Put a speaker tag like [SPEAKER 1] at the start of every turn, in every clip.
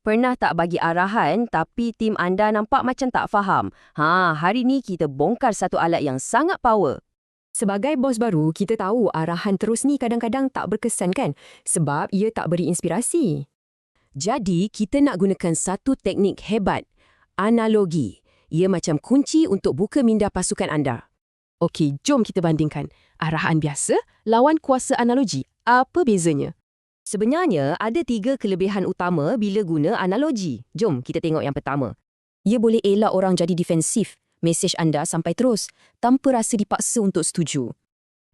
[SPEAKER 1] Pernah tak bagi arahan tapi tim anda nampak macam tak faham? Hari ni kita bongkar satu alat yang sangat power.
[SPEAKER 2] Sebagai bos baru, kita tahu arahan terus ni kadang-kadang tak berkesan kan? Sebab ia tak beri inspirasi.
[SPEAKER 1] Jadi, kita nak gunakan satu teknik hebat. Analogi. Ia macam kunci untuk buka minda pasukan anda. Okey, jom kita bandingkan. Arahan biasa lawan kuasa analogi. Apa bezanya? Sebenarnya, ada 3 kelebihan utama bila guna analogi. Jom kita tengok yang pertama. Ia boleh elak orang jadi defensif. Mesej anda sampai terus, tanpa rasa dipaksa untuk setuju.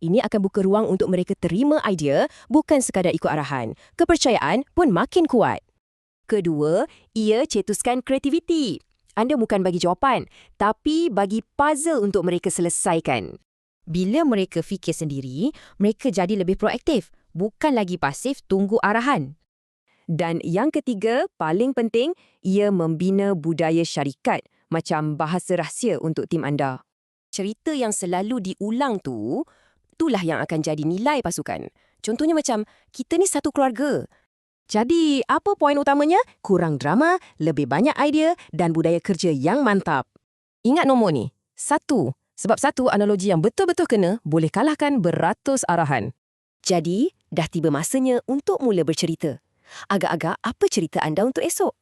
[SPEAKER 1] Ini akan buka ruang untuk mereka terima idea, bukan sekadar ikut arahan. Kepercayaan pun makin kuat. Kedua, ia cetuskan kreativiti. Anda bukan bagi jawapan, tapi bagi puzzle untuk mereka selesaikan. Bila mereka fikir sendiri, mereka jadi lebih proaktif. Bukan lagi pasif tunggu arahan. Dan yang ketiga, paling penting, ia membina budaya syarikat macam bahasa rahsia untuk tim anda. Cerita yang selalu diulang itulah yang akan jadi nilai pasukan. Contohnya macam, kita ni satu keluarga. Jadi, apa poin utamanya? Kurang drama, lebih banyak idea dan budaya kerja yang mantap. Ingat nombor ni, 1. Sebab satu analogi yang betul-betul kena boleh kalahkan beratus arahan. Jadi, dah tiba masanya untuk mula bercerita. Agak-agak apa cerita anda untuk esok?